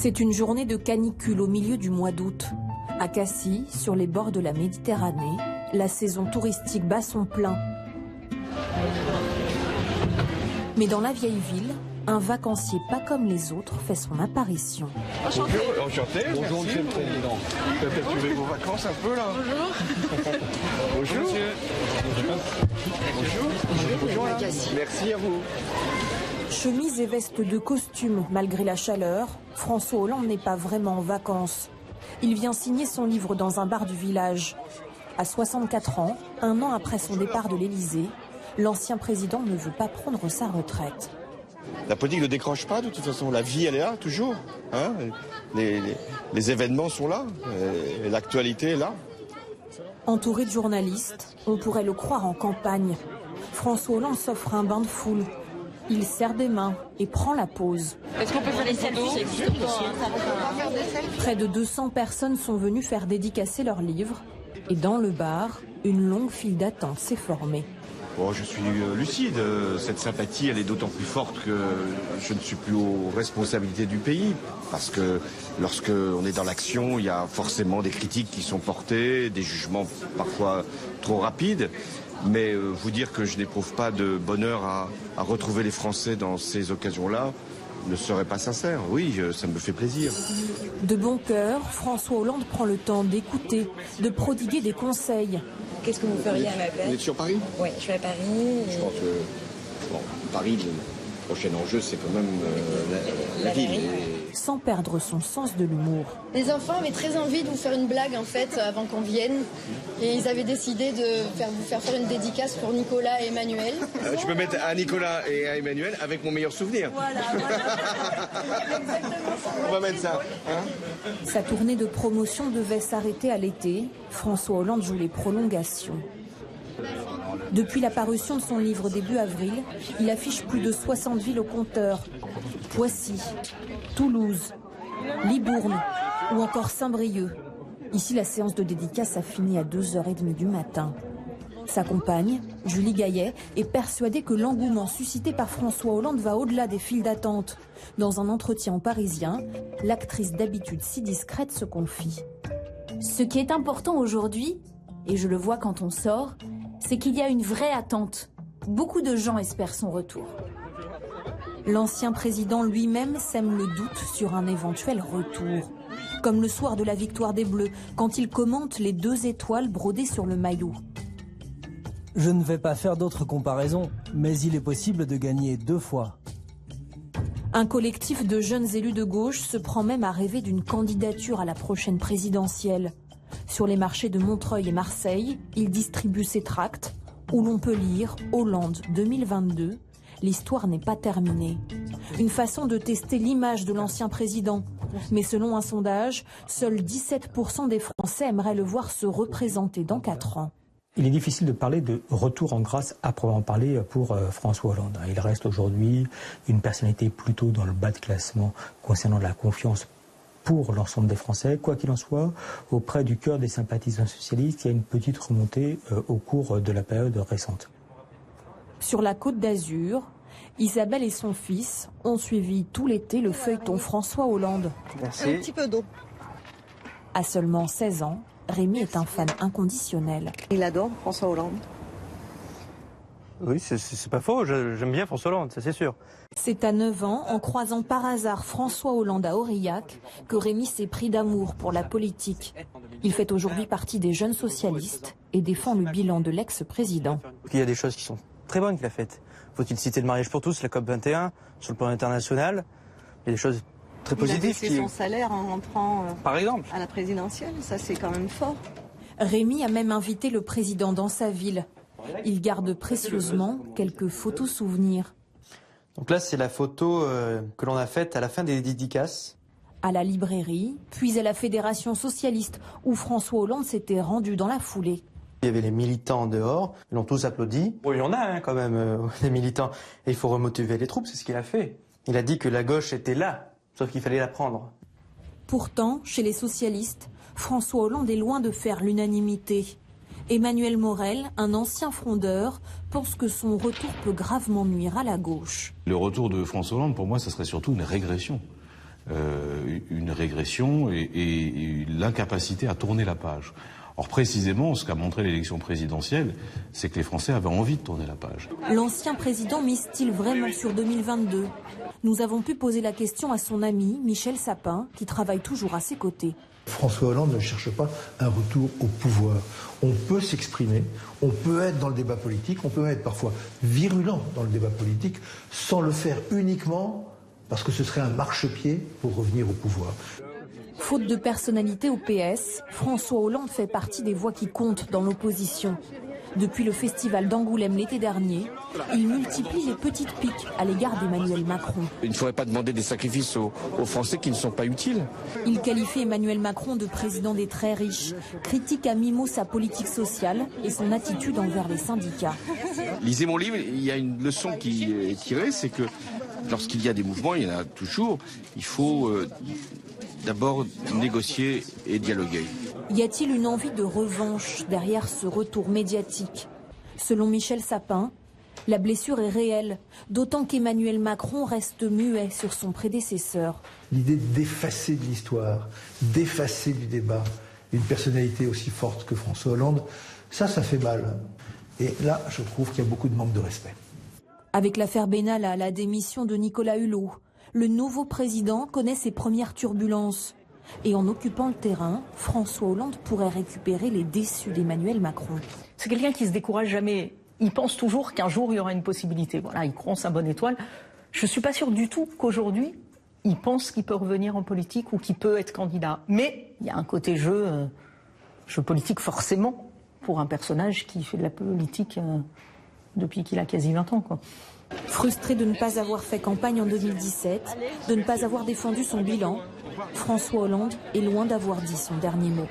C'est une journée de canicule au milieu du mois d'août. À Cassis, sur les bords de la Méditerranée, la saison touristique bat son plein. Mais dans la vieille ville, un vacancier pas comme les autres fait son apparition. Enchanté. Enchanté. Bonjour, Monsieur le Président. Vous avez peut-être suivi vos vacances un peu là. Bonjour. Bonjour. Monsieur. Bonjour. Bonjour. Merci à vous. Chemise et veste de costume, malgré la chaleur, François Hollande n'est pas vraiment en vacances. Il vient signer son livre dans un bar du village. À 64 ans, un an après son départ de l'Élysée, l'ancien président ne veut pas prendre sa retraite. La politique ne décroche pas de toute façon. La vie, elle est là, toujours. Hein, les événements sont là. L'actualité est là. Entouré de journalistes, on pourrait le croire en campagne. François Hollande s'offre un bain de foule. Il serre des mains et prend la pause. Est-ce qu'on peut faire des selfies? Près de 200 personnes sont venues faire dédicacer leurs livres. Et dans le bar, une longue file d'attente s'est formée. Bon, je suis lucide. Cette sympathie, elle est d'autant plus forte que je ne suis plus aux responsabilités du pays. Parce que lorsque on est dans l'action, il y a forcément des critiques qui sont portées, des jugements parfois trop rapides. Mais vous dire que je n'éprouve pas de bonheur à retrouver les Français dans ces occasions-là ne serait pas sincère. Oui, ça me fait plaisir. De bon cœur, François Hollande prend le temps d'écouter, de prodiguer des conseils. Qu'est-ce que vous feriez à ma place? Vous êtes sur Paris? Oui, je suis à Paris. Je pense que Paris, le prochain enjeu, c'est quand même la ville. Sans perdre son sens de l'humour. Les enfants avaient très envie de vous faire une blague en fait avant qu'on vienne. Et ils avaient décidé de vous faire une dédicace pour Nicolas et Emmanuel. Je peux mettre à Nicolas et à Emmanuel avec mon meilleur souvenir. Voilà. Exactement ça. On va mettre ça. Hein? Sa tournée de promotion devait s'arrêter à l'été. François Hollande joue les prolongations. Depuis la parution de son livre début avril, il affiche plus de 60 villes au compteur. Poissy, Toulouse, Libourne ou encore Saint-Brieuc. Ici, la séance de dédicace a fini à 2h30 du matin. Sa compagne, Julie Gaillet, est persuadée que l'engouement suscité par François Hollande va au-delà des files d'attente. Dans un entretien au Parisien, l'actrice d'habitude si discrète se confie. Ce qui est important aujourd'hui, et je le vois quand on sort, c'est qu'il y a une vraie attente. Beaucoup de gens espèrent son retour. L'ancien président lui-même sème le doute sur un éventuel retour. Comme le soir de la victoire des Bleus, quand il commente les 2 étoiles brodées sur le maillot. Je ne vais pas faire d'autres comparaisons, mais il est possible de gagner 2 fois. Un collectif de jeunes élus de gauche se prend même à rêver d'une candidature à la prochaine présidentielle. Sur les marchés de Montreuil et Marseille, il distribue ses tracts où l'on peut lire « Hollande 2022 ». L'histoire n'est pas terminée. Une façon de tester l'image de l'ancien président. Mais selon un sondage, seuls 17% des Français aimeraient le voir se représenter dans 4 ans. Il est difficile de parler de retour en grâce à proprement parler pour François Hollande. Il reste aujourd'hui une personnalité plutôt dans le bas de classement concernant la confiance pour l'ensemble des Français. Quoi qu'il en soit, auprès du cœur des sympathisants socialistes, il y a une petite remontée au cours de la période récente. Sur la Côte d'Azur, Isabelle et son fils ont suivi tout l'été le feuilleton François Hollande. Merci. Un petit peu d'eau. À seulement 16 ans, Rémi est un fan inconditionnel. Il adore François Hollande. Oui, c'est pas faux, j'aime bien François Hollande, ça c'est sûr. C'est à 9 ans, en croisant par hasard François Hollande à Aurillac, que Rémi s'est pris d'amour pour la politique. Il fait aujourd'hui partie des jeunes socialistes et défend le bilan de l'ex-président. Il y a des choses qui sont très bonnes qu'il a faites. Faut-il citer le mariage pour tous, la COP21, sur le plan international. Il y a des choses très positives. Il a baissé son salaire en rentrant par exemple à la présidentielle, ça c'est quand même fort. Rémi a même invité le président dans sa ville. Il garde précieusement quelques photos souvenirs. Donc là, c'est la photo que l'on a faite à la fin des dédicaces. À la librairie, puis à la Fédération socialiste, où François Hollande s'était rendu dans la foulée. Il y avait les militants dehors, ils l'ont tous applaudi. Bon, il y en a quand même, des militants. Et il faut remotiver les troupes, c'est ce qu'il a fait. Il a dit que la gauche était là, sauf qu'il fallait la prendre. Pourtant, chez les socialistes, François Hollande est loin de faire l'unanimité. Emmanuel Morel, un ancien frondeur, pense que son retour peut gravement nuire à la gauche. Le retour de François Hollande, pour moi, ça serait surtout une régression. une régression et l'incapacité à tourner la page. Or précisément, ce qu'a montré l'élection présidentielle, c'est que les Français avaient envie de tourner la page. L'ancien président mise-t-il vraiment sur 2022 ? Nous avons pu poser la question à son ami Michel Sapin, qui travaille toujours à ses côtés. François Hollande ne cherche pas un retour au pouvoir. On peut s'exprimer, on peut être dans le débat politique, on peut être parfois virulent dans le débat politique, sans le faire uniquement parce que ce serait un marchepied pour revenir au pouvoir. Faute de personnalité au PS, François Hollande fait partie des voix qui comptent dans l'opposition. Depuis le festival d'Angoulême l'été dernier, il multiplie les petites piques à l'égard d'Emmanuel Macron. Il ne faudrait pas demander des sacrifices aux Français qui ne sont pas utiles. Il qualifie Emmanuel Macron de président des très riches, critique à mi-mot sa politique sociale et son attitude envers les syndicats. Lisez mon livre, il y a une leçon qui est tirée, c'est que lorsqu'il y a des mouvements, il y en a toujours, il faut d'abord négocier et dialoguer. Y a-t-il une envie de revanche derrière ce retour médiatique ? Selon Michel Sapin, la blessure est réelle, d'autant qu'Emmanuel Macron reste muet sur son prédécesseur. L'idée d'effacer de l'histoire, d'effacer du débat une personnalité aussi forte que François Hollande, ça fait mal. Et là, je trouve qu'il y a beaucoup de manque de respect. Avec l'affaire Benalla, la démission de Nicolas Hulot, le nouveau président connaît ses premières turbulences. Et en occupant le terrain, François Hollande pourrait récupérer les déçus d'Emmanuel Macron. C'est quelqu'un qui se décourage jamais. Il pense toujours qu'un jour il y aura une possibilité. Voilà, il croit en sa bonne étoile. Je ne suis pas sûre du tout qu'aujourd'hui, il pense qu'il peut revenir en politique ou qu'il peut être candidat. Mais il y a un côté jeu politique forcément pour un personnage qui fait de la politique depuis qu'il a quasi 20 ans, quoi. Frustré de ne pas avoir fait campagne en 2017, de ne pas avoir défendu son bilan, François Hollande est loin d'avoir dit son dernier mot.